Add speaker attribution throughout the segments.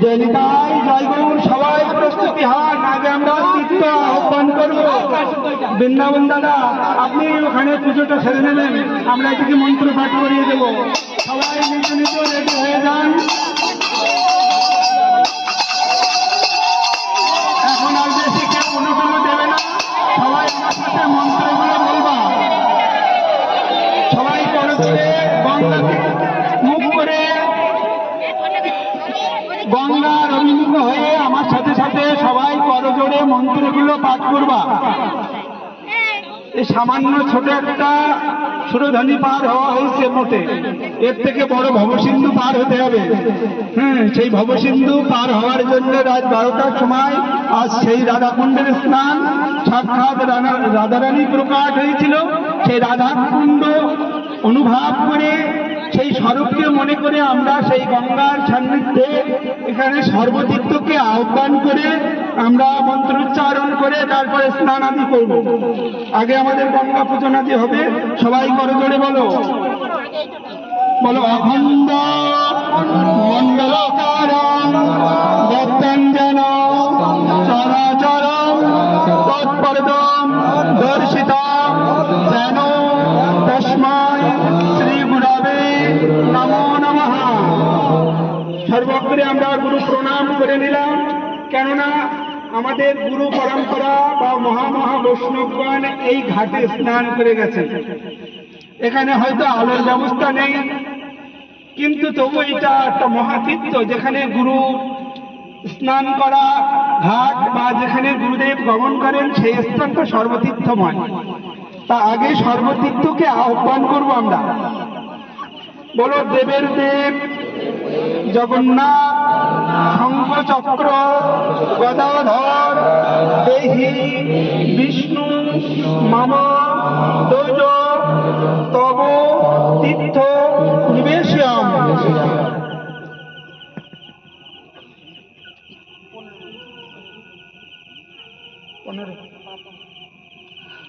Speaker 1: জয়নিতাই জয়গৌর সবাই প্রস্তুতি হন। আগে আমরা চিত্ত আহ্বান করবো। বৃন্দাবন দাদা, আপনি ওখানে পুজোটা সেরে নেবেন, আমরা এটিকে মন্ত্র পাঠ করিয়ে দেব। সবাই নিজ নিজ রেডি হয়ে যান। এখন আর বেশি কেউ অনুকূল দেবে না, সবাই আমার সাথে মন্ত্রগুলো বলবা। সবাই করে গঙ্গাকে মুখ করে গঙ্গার অভিমুখ হয়ে আমার সাথে সাথে সবাই করজোড়ে মন্ত্রগুলো পাঠ করবা। এই সামান্য ছোট একটা সুরধ্বনি পার হওয়া হয়েছে মোটে, এর থেকে বড় ভবসিন্ধু পার হতে হবে। সেই ভবসিন্ধু পার হওয়ার জন্য রাত 12টার সময় আজ সেই রাধাকুণ্ডের স্নান, সাক্ষাৎ রাধারানী প্রকাশ হয়েছিল। সেই রাধাকুণ্ড অনুভব করে সেই স্বরূপকে মনে করে আমরা সেই গঙ্গার সান্নিধ্যে এখানে সর্বতীর্থকে আহ্বান করে আমরা মন্ত্রোচ্চারণ করে তারপরে স্নান আদি করব। আগে আমাদের গঙ্গা পূজন আদি হবে। সবাই করজোড়ে বলো বলো অখণ্ড মণ্ডলকারং দত্তঞ্জন চরাচরং তৎপরদম দর্শিতং যেন তস্मै শ্রী গুরবে নমো নমঃ। সর্বত্রে আমরা গুরু প্রণাম করে নিলাম, কেননা আমাদের গুরু পরম্পরা বা মহা বৈষ্ণবগণ এই ঘাটে স্নান করে গেছেন। এখানে হয়তো আলোর ব্যবস্থা নেই, কিন্তু তবু এটা একটা মহাতীর্থ, যেখানে গুরু স্নান করা ঘাট বা যেখানে গুরুদেব গমন করেন সেই স্থানটা সর্বতীর্থময়। তা আগে সর্বতীর্থকে আহ্বান করব আমরা। বলো দেবের দেব জগন্নাথ শঙ্খ চক্র গদাধর দেহি বিষ্ণু মম দৈজ তব তীর্থ নিবেশয়ম।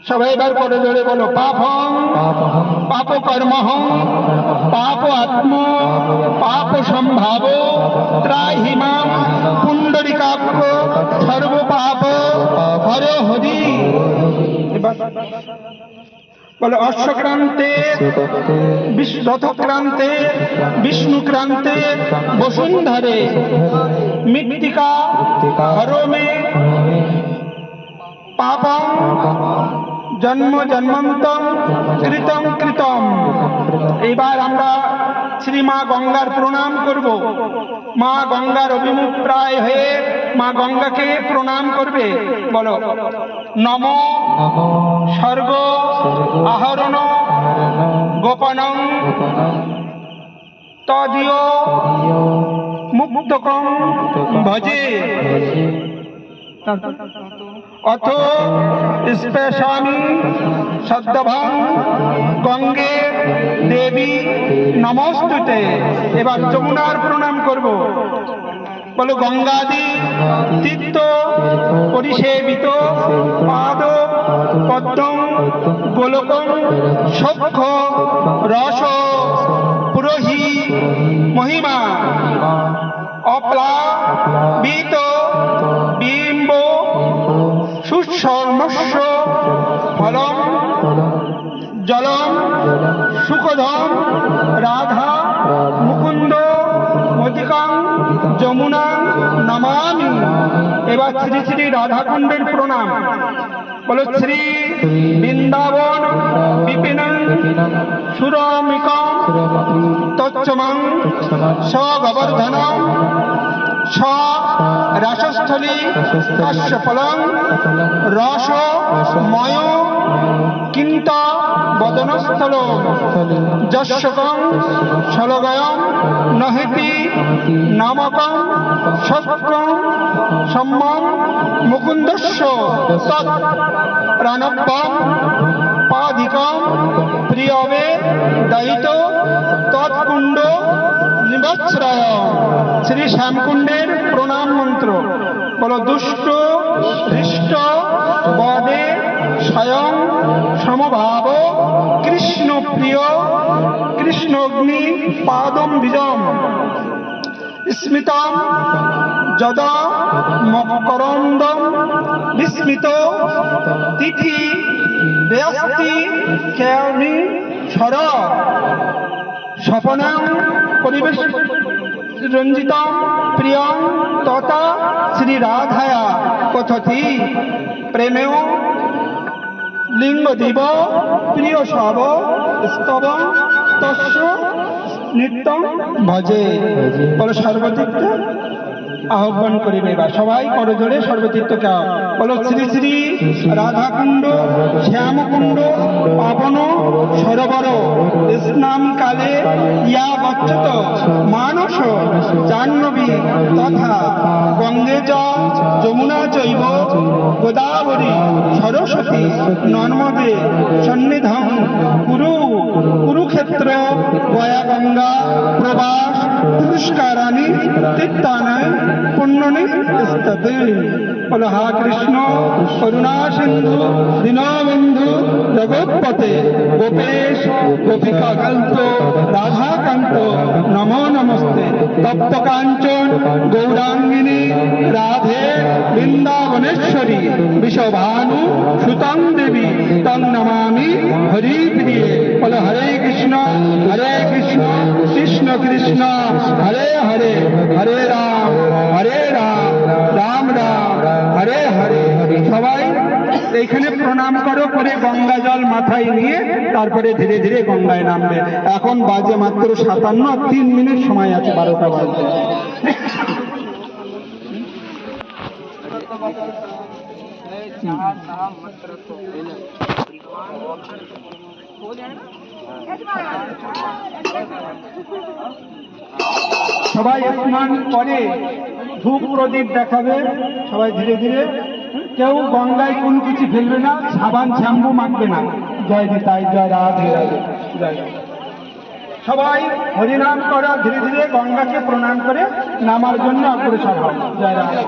Speaker 1: সবাই এবার করে জোরে বলো পাপং পাপ কর্মহং পাপ আত্ম পাপ সম্ভাব ত্রাহি মাম পুণ্ডরিকাক্ষ সর্ব পাপ হর হরি। বলো অশ্বক্রান্তে রথক্রান্তে বিষ্ণুক্রান্তে বসুন্ধরে মৃত্তিকা হরমে পাপং জন্ম জন্মান্তং কৃতং কৃতম। এইবার আমরা শ্রী মা গঙ্গার প্রণাম করব। মা গঙ্গার অভিমুখ প্রায় হয়ে মা গঙ্গাকে প্রণাম করবে। বলো নম স্বর্গ আহরণ গোপনং তদীয় মুক্তকং ভজে অথ স্পেশামি সদ্যভং গঙ্গে দেবী নমস্তুতে। এবার যমুনার প্রণাম করব। বলো গঙ্গাদি তীর্থ পরিসেবিত পাদ পদ্মং গোলকং সখ্য রস পুরোহি মহিমা অপ্লাবিত বিম্ব তুৎসর্মস্য ফলম জলম সুখদম রাধা মুকুন্দ মতিকাং যমুনা নমামি। এবার শ্রী শ্রী রাধাকুণ্ডের প্রণাম। বলো শ্রী বৃন্দাবন বিপিনং সুরমিকং তচ্চমং সগবর্ধনম স রাসস্থলী কাশ্যফলং রস ময় কিন্ত বদনস্থল যশকং সলগয়ং নহিতি নামকং সত্যং সম্যং মুকুন্দস্য তৎ প্রাণব্যং পাদিকং প্রিয়বে দয়িত তৎকুণ্ড নিবৎসরায়। শ্রী শ্যামকুণ্ডের প্রণাম মন্ত্র। বলো দুষ্ট হৃষ্ট বদে স্বয়ং সমভাব কৃষ্ণ প্রিয় কৃষ্ণগ্নি পাদম বিজম স্মিতম যদা মকরন্দম বিস্মিত তিথি ব্যস্তি কেয়নি স্বর স্বপনং পরিবেশ রঞ্জিতম প্রিয়ং তথা শ্রী রাধায়া কথতি প্রেমেও লিঙ্গদিব প্রিয় সব স্তব তস্য নিত্যং ভজে। বলো সর্বতীর্থ আহ্বান করিবে। বা সবাই করজোড়ে সর্বতীর্থকে বলো শ্রী শ্রী রাধাকুণ্ড শ্যামকুণ্ড পাবন সরোবর স্নান কালে ইয়া গচ্ছত মানস জাহ্নবী তথা গঙ্গে চ যমুনা চৈব গোদাবরী সরস্বতী নর্মদে সন্নিধং কুরু কুরুক্ষেত্র গয়া গঙ্গা প্রবাস পুরস্কারানি তীর্থানায় পুণ্যনি স্ততে। বলো হা কৃষ্ণ করুণা সিন্ধু দীনবন্ধু জগৎপতে গোপেশ গোপিকা কান্ত রাধাকান্ত নমো নমস্তে। তপ্ত কাঞ্চন গৌরাঙ্গিনী রাধে বৃন্দাবনেশ্বরী বিশ্বভানু সুতং দেবী তং নমামি হরি প্রিয়ে। বলো হরে কৃষ্ণ কৃষ্ণ কৃষ্ণ হরে হরে হরে রাম রাম রাম হরে হরে। সবাই এইখানে প্রণাম করো, করে গঙ্গা জল মাথায় নিয়ে তারপরে ধীরে ধীরে গঙ্গায় নামবে। এখন বাজে মাত্র 57, 3 মিনিট সময় আছে 12টা বাজতে। সবাই স্নান করে ধূপ প্রদীপ দেখাবে। সবাই ধীরে ধীরে, কেউ গঙ্গায় কোনো কিছু ফেলবে না, সাবান শ্যাম্পু মাখবে না। জয় নিতাই, জয় রাধে রাধে, জয়। সবাই হরিনাম করা, ধীরে ধীরে গঙ্গাকে প্রণাম করে নামার জন্য অগ্রসর হয়। জয় রাধে।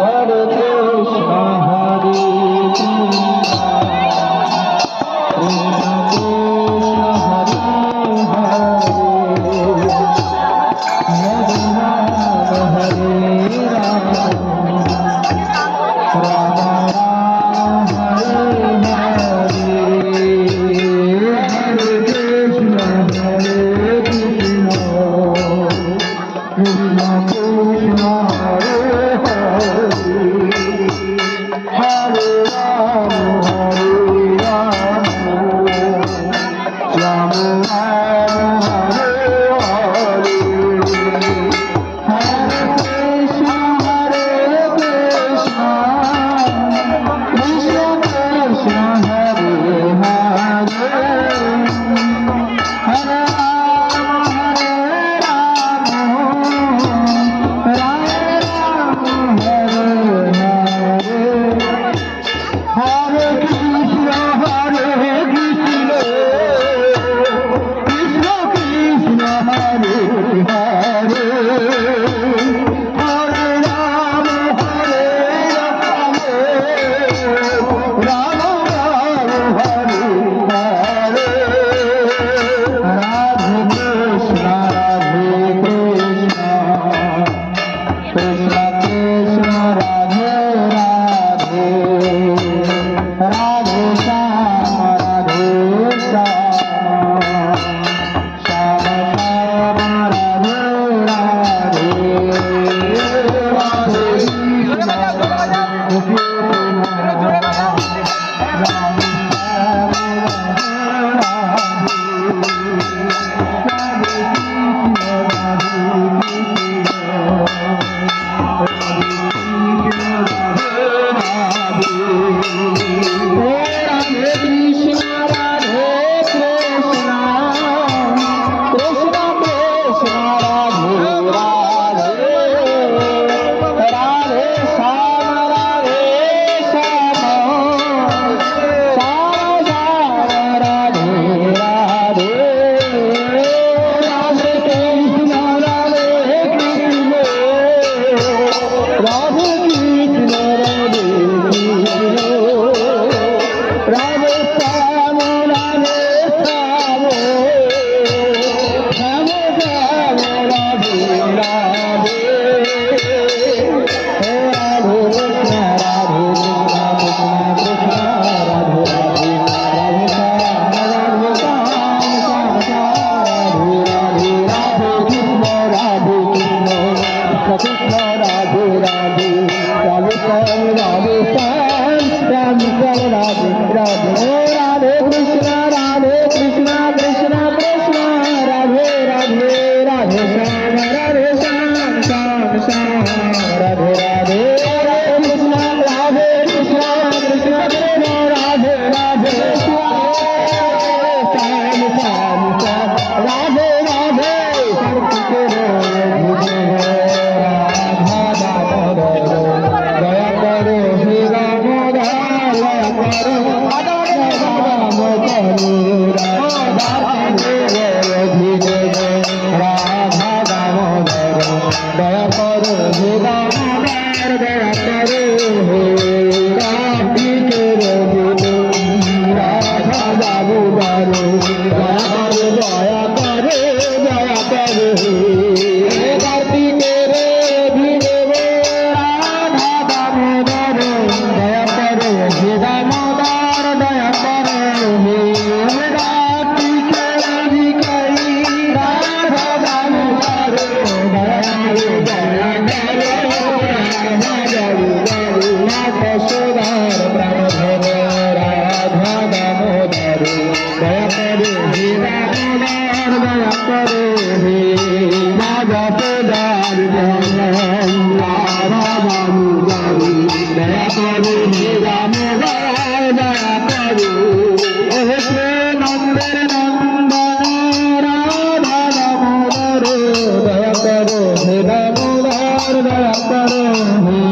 Speaker 2: হরে কৃষ্ণ হরে দয়া করে দয়া করে কার্তিকের ভিড়ে রাধা দামোদর দয়া করে হে দামোদর দয়া করে হে কার্তিকের ভিখারি রাধা দামোদর দয়া করে দয়া করে যশোদার প্রাণ ধরে রাধা দামোদর দয়া করে হে দামোদর দয়া করে হে যশোদার রাধা দামোদর দয়া করে হে দামোদর দয়া করে হে নন্দের নন্দন রাধা দামোদর দয়া করে হে দামোদর দয়া করে হে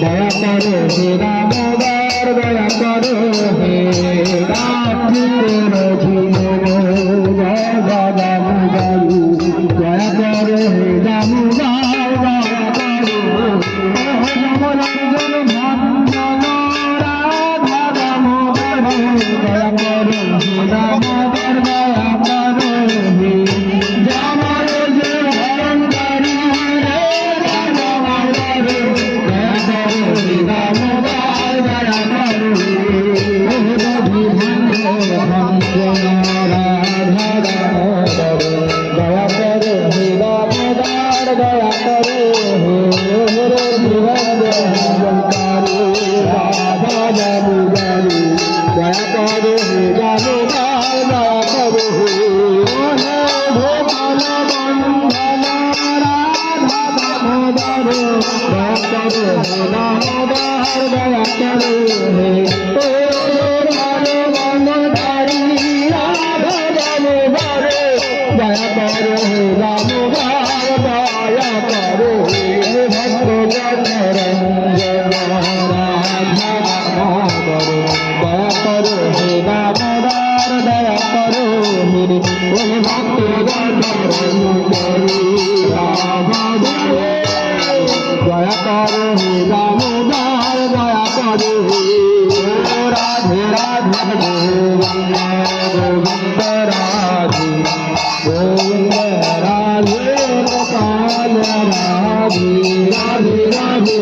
Speaker 2: দয়া করো হে দামোদর দয়া করো হে কার্তিকের ঝিলে দামোদর দয়া করো হে দামোদর দয়া করো সমরঞ্জন ভঞ্জন রাধা দামোদর দয়া করো হে দামোদর দয়া করো হে জামাল যে ভয়ঙ্করী রে দামোদর দয়া করো হে দামোদর দয়া করো ভঞ্জন রাধা দামোদর দয়া করো হে দামোদর দয়া করো হে রাধা দামোদর দয়া করো হে দামোদর দয়া করো হে ভোপাল বন্ধন রাধা দামোদর দয়া করো হে দামোদর দয়া করো হে রাধারি রাধা দামোদর দয়া করো হে দামোদর দয়া করো হে ভক্ত রঞ্জন রাধা দামোদর দয়া করো হে দামোদর দয়া করো হে ভক্ত রঞ্জন রাধা দয়া করো হে দামোদর দয়া করো রাধে রাধে গোবিন্দ রাধে গোবিন্দ রাধে গোপাল রাধে রাধে রাধে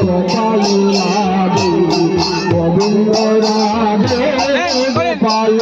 Speaker 2: গোপাল রাধে গোবিন্দ রাধে গোপাল